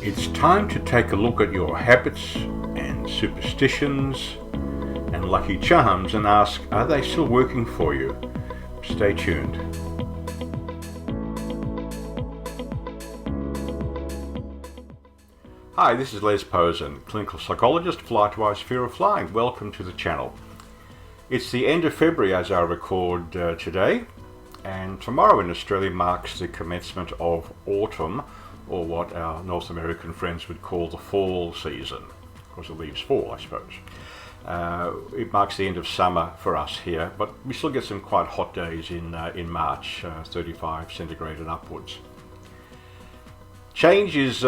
It's time to take a look at your habits and superstitions and lucky charms and ask, are they still working for you? Stay tuned. Hi, this is Les Posen, clinical psychologist, FlightWise Fear of Flying. Welcome to the channel. It's the end of February as I record today, and tomorrow in Australia marks the commencement of autumn, or what our North American friends would call the fall season, because the leaves fall, I suppose. It marks the end of summer for us here, but we still get some quite hot days in March, 35 centigrade and upwards. Change is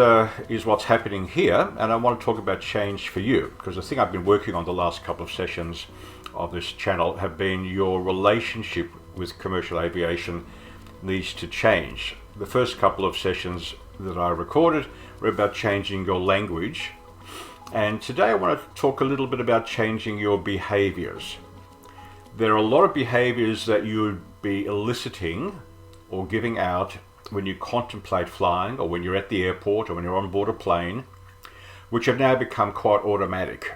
what's happening here, and I want to talk about change for you, because the thing I've been working on the last couple of sessions of this channel have been your relationship with commercial aviation needs to change. The first couple of sessions that I recorded were about changing your language, and today I want to talk a little bit about changing your behaviors. There are a lot of behaviors that you would be eliciting or giving out when you contemplate flying, or when you're at the airport, or when you're on board a plane, which have now become quite automatic.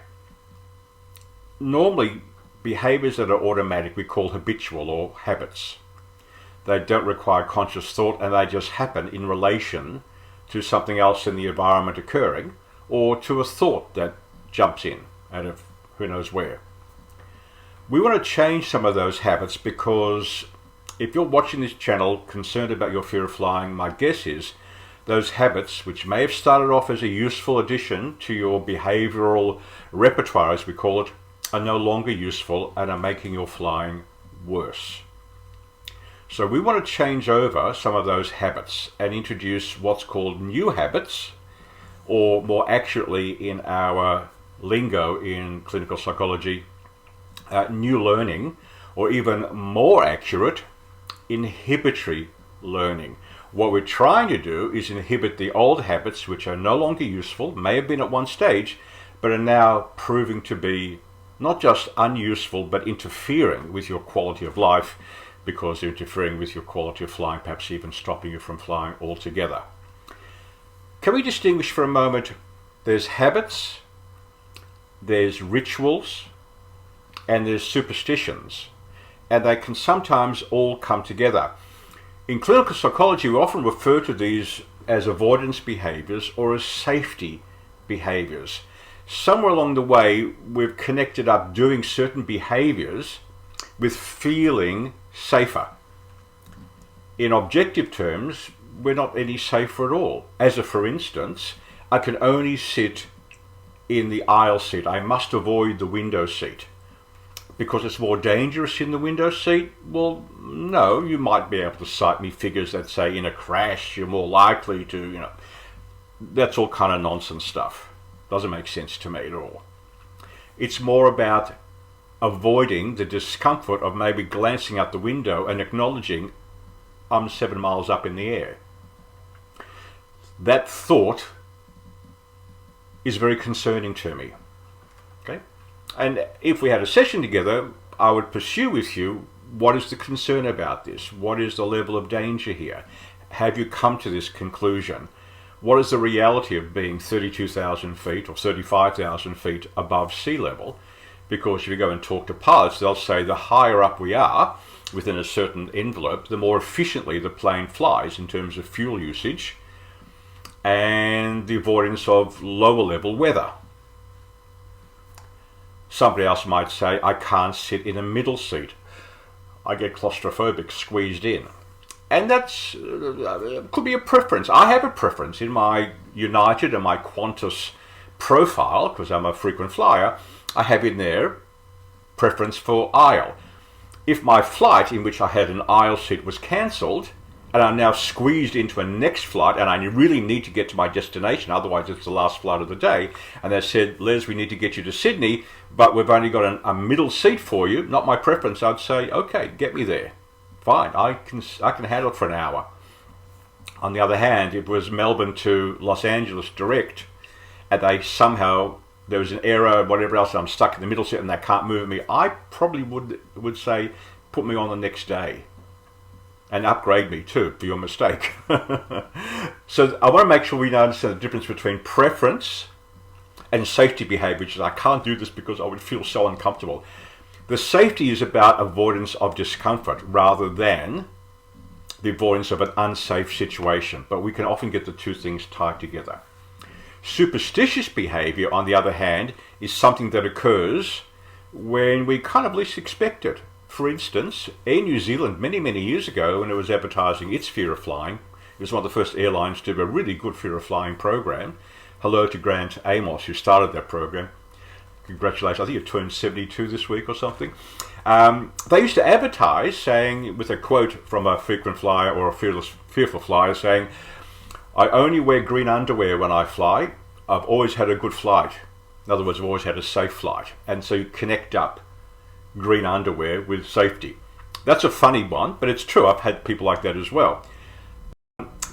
Normally, behaviors that are automatic we call habitual or habits. They don't require conscious thought, and they just happen in relation to something else in the environment occurring, or to a thought that jumps in out of who knows where. We want to change some of those habits, because if you're watching this channel concerned about your fear of flying, my guess is those habits, which may have started off as a useful addition to your behavioral repertoire, as we call it, are no longer useful and are making your flying worse. So we want to change over some of those habits and introduce what's called new habits, or more accurately in our lingo in clinical psychology, new learning, or even more accurate, inhibitory learning. What we're trying to do is inhibit the old habits which are no longer useful, may have been at one stage, but are now proving to be not just unuseful, but interfering with your quality of life, because they're interfering with your quality of flying, perhaps even stopping you from flying altogether. Can we distinguish for a moment? There's habits, there's rituals, and there's superstitions, and they can sometimes all come together. In clinical psychology, we often refer to these as avoidance behaviors or as safety behaviors. Somewhere along the way, we've connected up doing certain behaviors with feeling safer. In objective terms, we're not any safer at all. As a for instance, I can only sit in the aisle seat. I must avoid the window seat. Because it's more dangerous in the window seat? Well, no, you might be able to cite me figures that say in a crash you're more likely to, that's all kind of nonsense stuff. Doesn't make sense to me at all. It's more about avoiding the discomfort of maybe glancing out the window and acknowledging I'm 7 miles up in the air. That thought is very concerning to me. Okay? And if we had a session together, I would pursue with you, what is the concern about this? What is the level of danger here? Have you come to this conclusion? What is the reality of being 32,000 feet or 35,000 feet above sea level? Because if you go and talk to pilots, they'll say the higher up we are within a certain envelope, the more efficiently the plane flies in terms of fuel usage and the avoidance of lower level weather. Somebody else might say, I can't sit in a middle seat. I get claustrophobic, squeezed in. And that's could be a preference. I have a preference in my United and my Qantas profile, because I'm a frequent flyer. I have in there preference for aisle. If my flight in which I had an aisle seat was cancelled, and I'm now squeezed into a next flight, and I really need to get to my destination, otherwise it's the last flight of the day, and they said, Les, we need to get you to Sydney, but we've only got a middle seat for you, not my preference, I'd say, okay, get me there. Fine, I can handle it for an hour. On the other hand, it was Melbourne to Los Angeles direct, and there was an error, whatever else, I'm stuck in the middle seat and they can't move me, I probably would say, put me on the next day. and upgrade me too for your mistake. So I want to make sure we understand the difference between preference and safety behavior, which is I can't do this because I would feel so uncomfortable. The safety is about avoidance of discomfort rather than the avoidance of an unsafe situation, but we can often get the two things tied together. Superstitious behavior, on the other hand, is something that occurs when we kind of least expect it. For instance, Air New Zealand, many years ago, when it was advertising its fear of flying, it was one of the first airlines to do a really good fear of flying program. Hello to Grant Amos, who started that program. Congratulations, I think you turned 72 this week or something. They used to advertise saying, with a quote from a frequent flyer or a fearful flyer saying, "I only wear green underwear when I fly. I've always had a good flight." In other words, I've always had a safe flight. And so you connect up green underwear with safety. That's a funny one, but it's true. I've had people like that as well.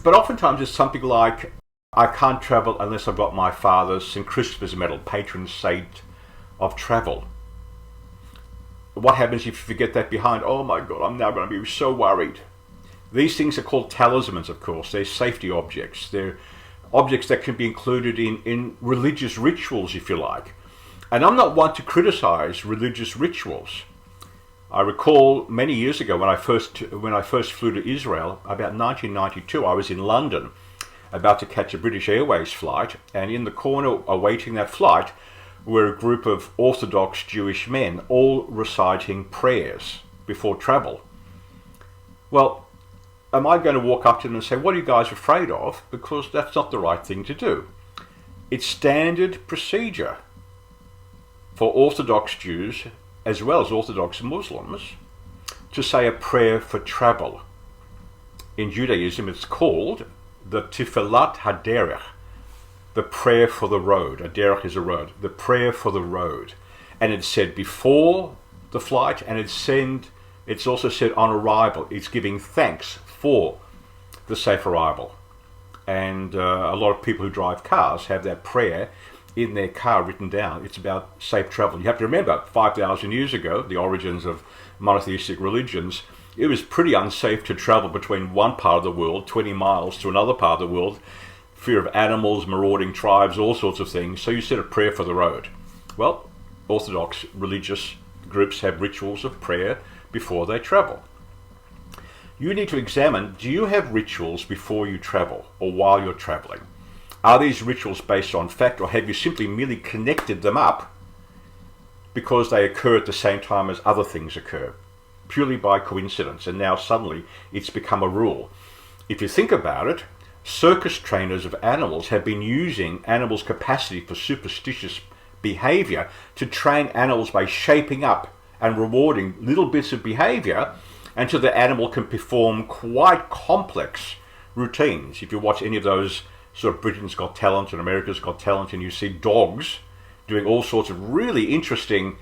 But oftentimes it's something like, I can't travel unless I've got my father's St. Christopher's medal, patron saint of travel. What happens if you forget that behind? Oh my God, I'm now going to be so worried. These things are called talismans, of course. They're safety objects. They're objects that can be included in religious rituals, if you like. And I'm not one to criticize religious rituals. I recall many years ago when I first flew to Israel, about 1992, I was in London, about to catch a British Airways flight, and in the corner awaiting that flight were a group of Orthodox Jewish men, all reciting prayers before travel. Well, am I going to walk up to them and say, "What are you guys afraid of?" Because that's not the right thing to do. It's standard procedure for Orthodox Jews, as well as Orthodox Muslims, to say a prayer for travel. In Judaism, it's called the Tefillat HaDerech, the prayer for the road. A derech is a road. The prayer for the road. And it's said before the flight, and it's also said on arrival. It's giving thanks for the safe arrival. And a lot of people who drive cars have that prayer in their car written down. It's about safe travel. You have to remember, 5,000 years ago, the origins of monotheistic religions, it was pretty unsafe to travel between one part of the world, 20 miles, to another part of the world. Fear of animals, marauding tribes, all sorts of things. So you said a prayer for the road. Well, Orthodox religious groups have rituals of prayer before they travel. You need to examine, do you have rituals before you travel or while you're traveling? Are these rituals based on fact, or have you simply merely connected them up because they occur at the same time as other things occur, purely by coincidence, and now suddenly it's become a rule? If you think about it, circus trainers of animals have been using animals' capacity for superstitious behavior to train animals by shaping up and rewarding little bits of behavior until the animal can perform quite complex routines. If you watch any of those sort of Britain's Got Talent and America's Got Talent, and you see dogs doing all sorts of really interesting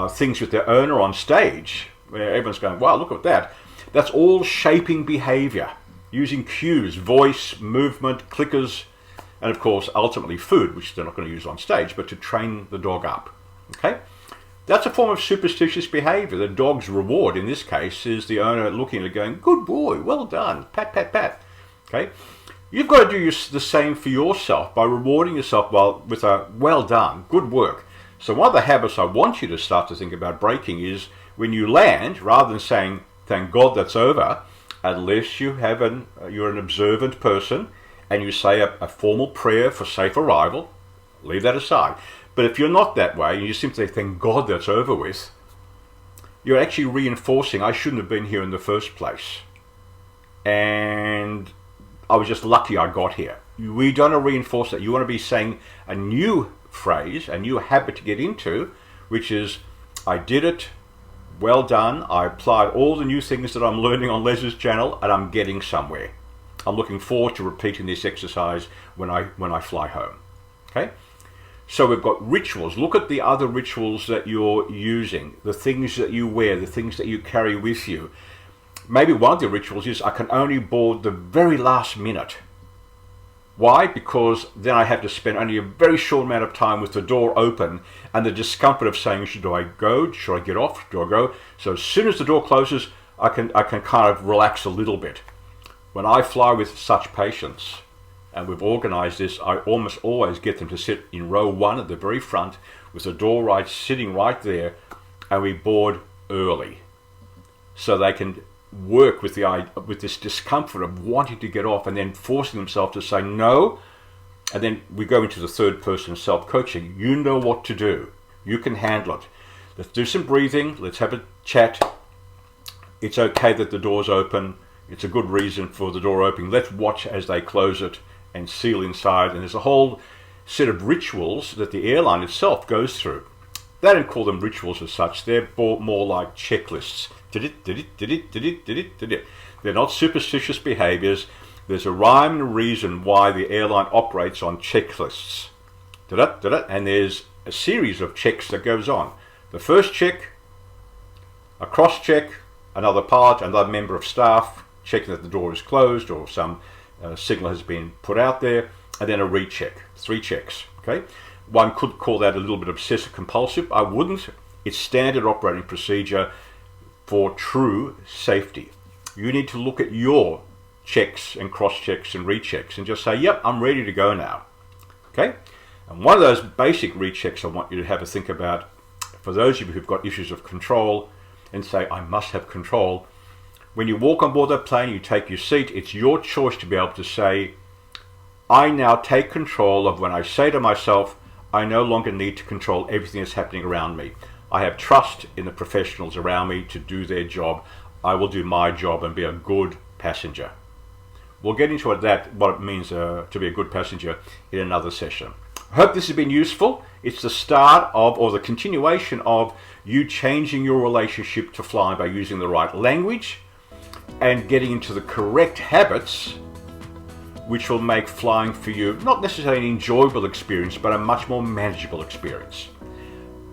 things with their owner on stage, where everyone's going, wow, look at that. That's all shaping behavior, using cues, voice, movement, clickers, and of course, ultimately food, which they're not going to use on stage, but to train the dog up. Okay? That's a form of superstitious behavior. The dog's reward, in this case, is the owner looking at it going, good boy, well done, pat, pat, pat. Okay? You've got to do the same for yourself by rewarding yourself with a well done, good work. So one of the habits I want you to start to think about breaking is when you land, rather than saying, thank God that's over, unless you're an observant person and you say a formal prayer for safe arrival, leave that aside. But if you're not that way, and you simply thank God that's over with, you're actually reinforcing, I shouldn't have been here in the first place. And I was just lucky I got here. We don't want to reinforce that. You want to be saying a new phrase, a new habit to get into, which is, I did it, well done, I applied all the new things that I'm learning on Les's channel, and I'm getting somewhere. I'm looking forward to repeating this exercise when I fly home. Okay? So we've got rituals. Look at the other rituals that you're using, the things that you wear, the things that you carry with you. Maybe one of the rituals is I can only board the very last minute. Why? Because then I have to spend only a very short amount of time with the door open and the discomfort of saying, do I go? Should I get off? Do I go? So as soon as the door closes, I can kind of relax a little bit. When I fly with such patients, and we've organised this, I almost always get them to sit in row 1 at the very front with the door sitting right there, and we board early so they can work with this discomfort of wanting to get off and then forcing themselves to say no. And then we go into the third person self-coaching. You know what to do. You can handle it. Let's do some breathing. Let's have a chat. It's okay that the door's open. It's a good reason for the door opening. Let's watch as they close it and seal inside. And there's a whole set of rituals that the airline itself goes through. They don't call them rituals as such. They're more like checklists. They're not superstitious behaviors. There's a rhyme and a reason why the airline operates on checklists. And there's a series of checks that goes on. The first check, a cross-check, another pilot, another member of staff checking that the door is closed or some signal has been put out there, and then a recheck. 3 checks. Okay, one could call that a little bit obsessive compulsive. I wouldn't. It's standard operating procedure for true safety. You need to look at your checks and cross-checks and rechecks and just say, yep, I'm ready to go now. Okay? And one of those basic rechecks I want you to have a think about, for those of you who've got issues of control and say, I must have control. When you walk on board that plane, you take your seat, it's your choice to be able to say, I now take control of when I say to myself, I no longer need to control everything that's happening around me. I have trust in the professionals around me to do their job. I will do my job and be a good passenger. We'll get into that, what it means to be a good passenger, in another session. I hope this has been useful. It's the start of, or the continuation of, you changing your relationship to flying by using the right language and getting into the correct habits, which will make flying for you not necessarily an enjoyable experience, but a much more manageable experience.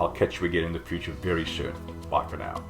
I'll catch you again in the future very soon. Bye for now.